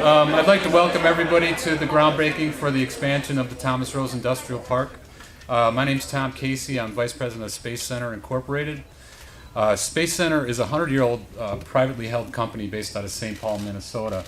I'd like to welcome everybody to the groundbreaking for the expansion of the Thomas Rose Industrial Park. My name's Tom Casey. I'm Vice President of Space Center Incorporated. Space Center is a 100-year-old privately held company based out of St. Paul, Minnesota.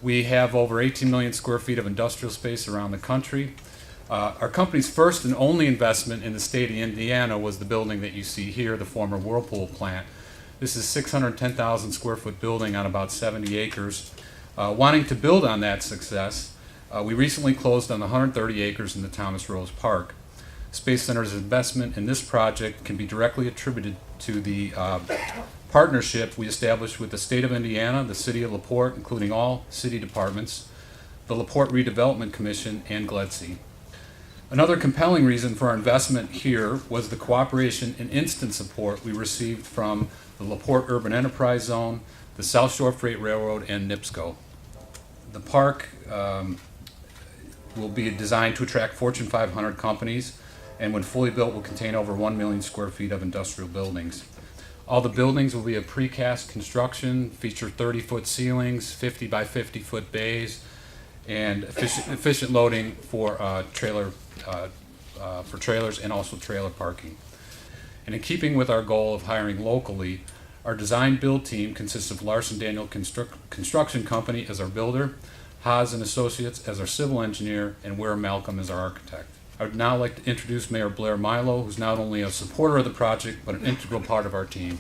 We have over 18 million square feet of industrial space around the country. Our company's first and only investment in the state of Indiana was the building that you see here, the former Whirlpool plant. This is a 610,000 square foot building on about 70 acres. Wanting to build on that success, we recently closed on the 130 acres in the Thomas Rose Park. Space Center's investment in this project can be directly attributed to the partnership we established with the state of Indiana, the city of LaPorte, including all city departments, the LaPorte Redevelopment Commission, and GLEDC. Another compelling reason for our investment here was the cooperation and instant support we received from the LaPorte Urban Enterprise Zone, the South Shore Freight Railroad, and NIPSCO. The park will be designed to attract Fortune 500 companies, and when fully built will contain over 1 million square feet of industrial buildings. All the buildings will be of precast construction, feature 30-foot ceilings, 50 by 50-foot bays, and efficient loading for trailers and also trailer parking. And in keeping with our goal of hiring locally, our design-build team consists of Larson Daniel Construction Company as our builder, Haas and Associates as our civil engineer, and Ware Malcolm as our architect. I would now like to introduce Mayor Blair Milo, who's not only a supporter of the project, but an integral part of our team.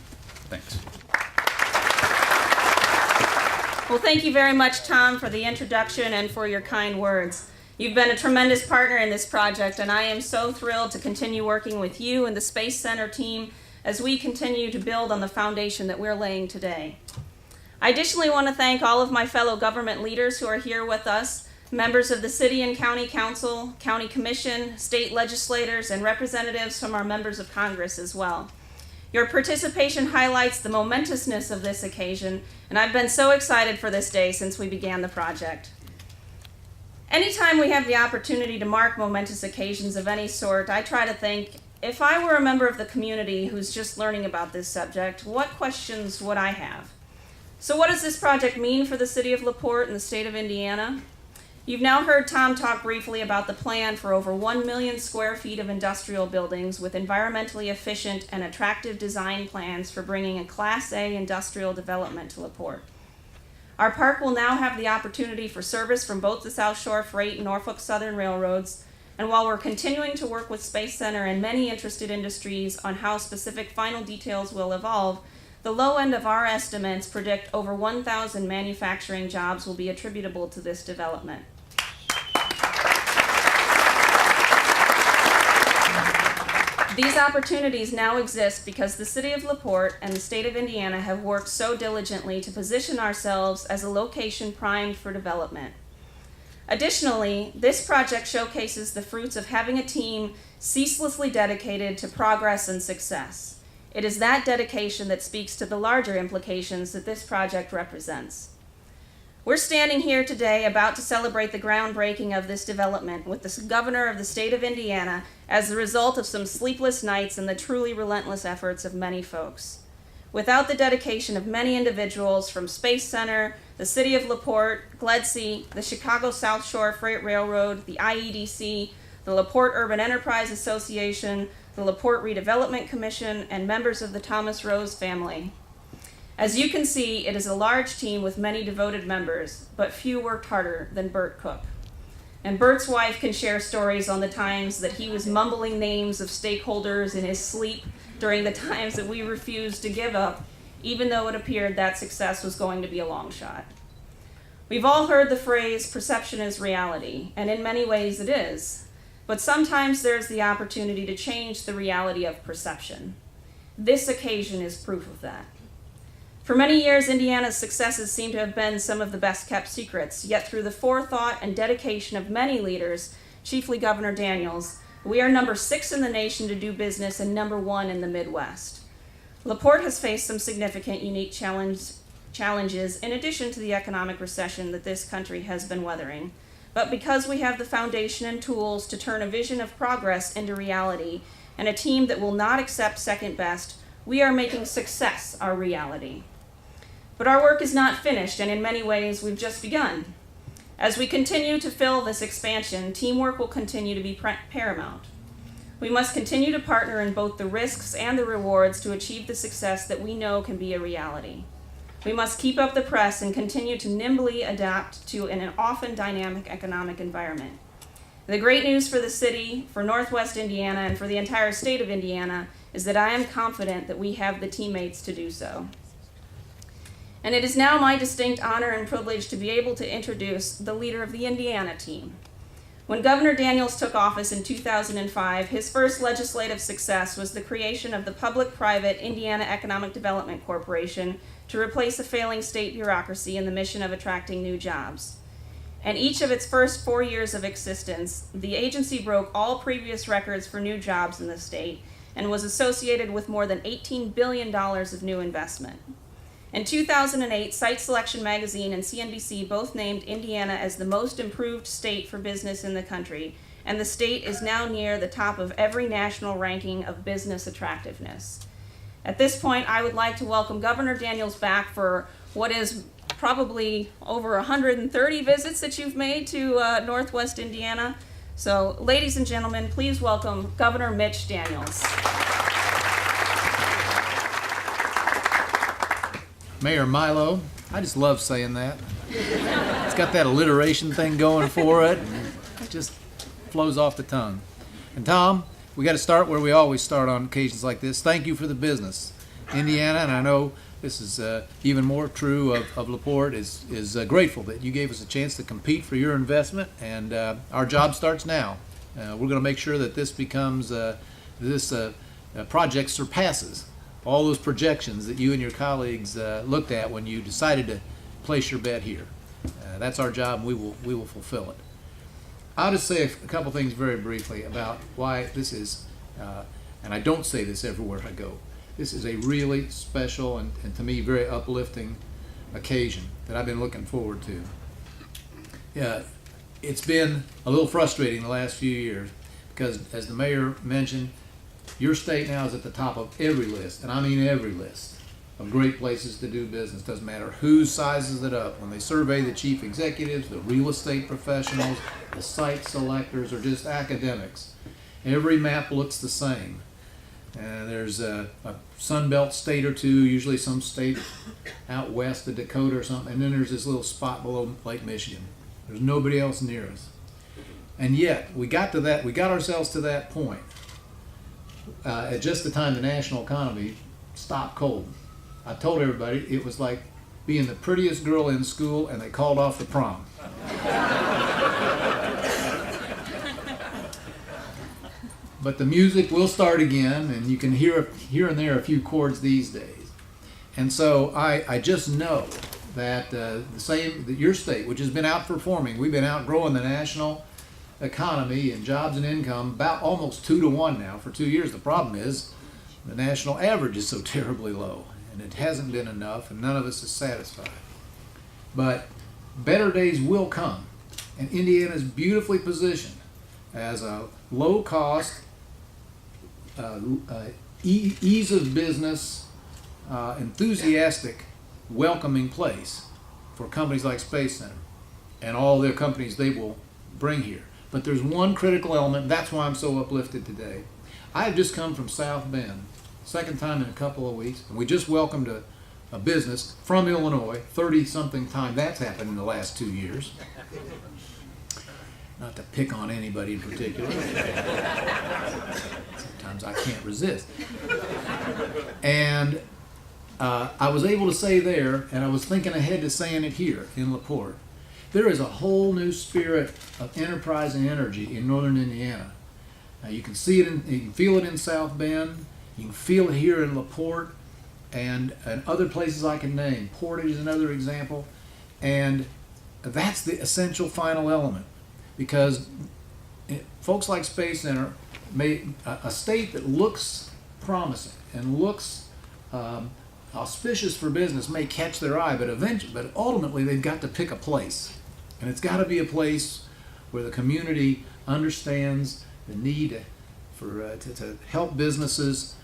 Thanks. Well, thank you very much, Tom, for the introduction and for your kind words. You've been a tremendous partner in this project, and I am so thrilled to continue working with you and the Space Center team as we continue to build on the foundation that we're laying today. I additionally want to thank all of my fellow government leaders who are here with us, members of the City and County Council, County Commission, state legislators, and representatives from our members of Congress as well. Your participation highlights the momentousness of this occasion, and I've been so excited for this day since we began the project. Anytime we have the opportunity to mark momentous occasions of any sort, I try to think, if I were a member of the community who's just learning about this subject, what questions would I have? So what does this project mean for the city of LaPorte and the state of Indiana? You've now heard Tom talk briefly about the plan for over 1 million square feet of industrial buildings with environmentally efficient and attractive design plans for bringing a Class A industrial development to LaPorte. Our park will now have the opportunity for service from both the South Shore Freight and Norfolk Southern railroads, and while we're continuing to work with Space Center and many interested industries on how specific final details will evolve, the low end of our estimates predict over 1,000 manufacturing jobs will be attributable to this development. These opportunities now exist because the City of LaPorte and the State of Indiana have worked so diligently to position ourselves as a location primed for development. Additionally, this project showcases the fruits of having a team ceaselessly dedicated to progress and success. It is that dedication that speaks to the larger implications that this project represents. We're standing here today about to celebrate the groundbreaking of this development with the Governor of the State of Indiana as the result of some sleepless nights and the truly relentless efforts of many folks. Without the dedication of many individuals from Space Center, the City of LaPorte, GLEDC, the Chicago South Shore Freight Railroad, the IEDC, the LaPorte Urban Enterprise Association, the LaPorte Redevelopment Commission, and members of the Thomas Rose family. As you can see, it is a large team with many devoted members, but few worked harder than Bert Cook. And Bert's wife can share stories on the times that he was mumbling names of stakeholders in his sleep during the times that we refused to give up, even though it appeared that success was going to be a long shot. We've all heard the phrase, perception is reality, and in many ways it is. But sometimes there's the opportunity to change the reality of perception. This occasion is proof of that. For many years, Indiana's successes seem to have been some of the best-kept secrets, yet through the forethought and dedication of many leaders, chiefly Governor Daniels, we are number 6 in the nation to do business and number 1 in the Midwest. LaPorte has faced some significant, unique challenges in addition to the economic recession that this country has been weathering. But because we have the foundation and tools to turn a vision of progress into reality and a team that will not accept second best, we are making success our reality. But our work is not finished, and in many ways, we've just begun. As we continue to fill this expansion, teamwork will continue to be paramount. We must continue to partner in both the risks and the rewards to achieve the success that we know can be a reality. We must keep up the press and continue to nimbly adapt to an often dynamic economic environment. The great news for the city, for Northwest Indiana, and for the entire state of Indiana is that I am confident that we have the teammates to do so. And it is now my distinct honor and privilege to be able to introduce the leader of the Indiana team. When Governor Daniels took office in 2005, his first legislative success was the creation of the public-private Indiana Economic Development Corporation to replace a failing state bureaucracy in the mission of attracting new jobs. And each of its first 4 years of existence, the agency broke all previous records for new jobs in the state and was associated with more than $18 billion of new investment. In 2008, Site Selection Magazine and CNBC both named Indiana as the most improved state for business in the country, and the state is now near the top of every national ranking of business attractiveness. At this point, I would like to welcome Governor Daniels back for what is probably over 130 visits that you've made to Northwest Indiana. So, ladies and gentlemen, please welcome Governor Mitch Daniels. Mayor Milo, I just love saying that. It's got that alliteration thing going for it, and it just flows off the tongue. And Tom, we got to start where we always start on occasions like this. Thank you for the business. Indiana, and I know this is even more true of LaPorte, is grateful that you gave us a chance to compete for your investment, and our job starts now. We're going to make sure that this becomes, this project surpasses all those projections that you and your colleagues looked at when you decided to place your bet here. That's our job, and we will fulfill it. I'll just say a couple things very briefly about why this is, and I don't say this everywhere I go, this is a really special and to me very uplifting occasion that I've been looking forward to. Yeah, it's been a little frustrating the last few years because, as the mayor mentioned, your state now is at the top of every list, and I mean every list, of great places to do business. Doesn't matter who sizes it up. When they survey the chief executives, the real estate professionals, the site selectors, or just academics, every map looks the same. There's a Sunbelt state or two, usually some state out west of Dakota or something, and then there's this little spot below Lake Michigan. There's nobody else near us. And yet, we got ourselves to that point at just the time the national economy stopped cold. I told everybody it was like being the prettiest girl in school and they called off the prom. But the music will start again, and you can hear here and there a few chords these days. And so I just know that that your state, which has been outperforming, we've been outgrowing the national economy in jobs and income about almost 2 to 1 now for 2 years. The problem is the national average is so terribly low, and it hasn't been enough, and none of us is satisfied. But better days will come, and Indiana is beautifully positioned as a low-cost, ease of business, enthusiastic, welcoming place for companies like Space Center and all their companies they will bring here. But there's one critical element, and that's why I'm so uplifted today. I have just come from South Bend, second time in a couple of weeks, and we just welcomed a business from Illinois, 30-something times that's happened in the last 2 years. Not to pick on anybody in particular. Sometimes I can't resist. And I was able to say there, and I was thinking ahead to saying it here in LaPorte, there is a whole new spirit of enterprise and energy in northern Indiana. You can see it, you can feel it in South Bend, you can feel it here in LaPorte, and other places I can name. Portage is another example, and that's the essential final element, because folks like Space Center, a state that looks promising and looks auspicious for business may catch their eye, but ultimately they've got to pick a place. And it's got to be a place where the community understands the need to help businesses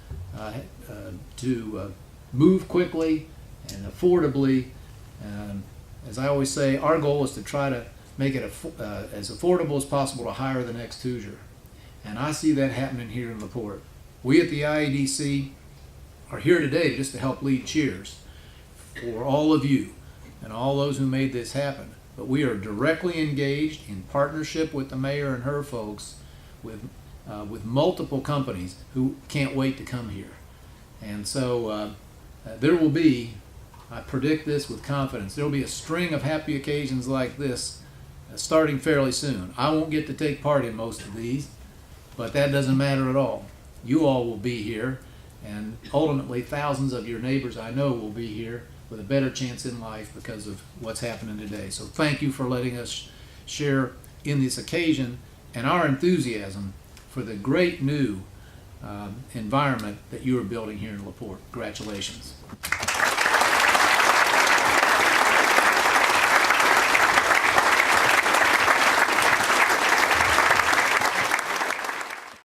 to move quickly and affordably. As I always say, our goal is to try to make it as affordable as possible to hire the next Hoosier. And I see that happening here in LaPorte. We at the IEDC are here today just to help lead cheers for all of you and all those who made this happen. But we are directly engaged in partnership with the mayor and her folks with multiple companies who can't wait to come here. And so there will be, I predict this with confidence, there will be a string of happy occasions like this starting fairly soon. I won't get to take part in most of these, but that doesn't matter at all. You all will be here, and ultimately thousands of your neighbors I know will be here with a better chance in life because of what's happening today. So thank you for letting us share in this occasion and our enthusiasm for the great new environment that you are building here in LaPorte. Congratulations.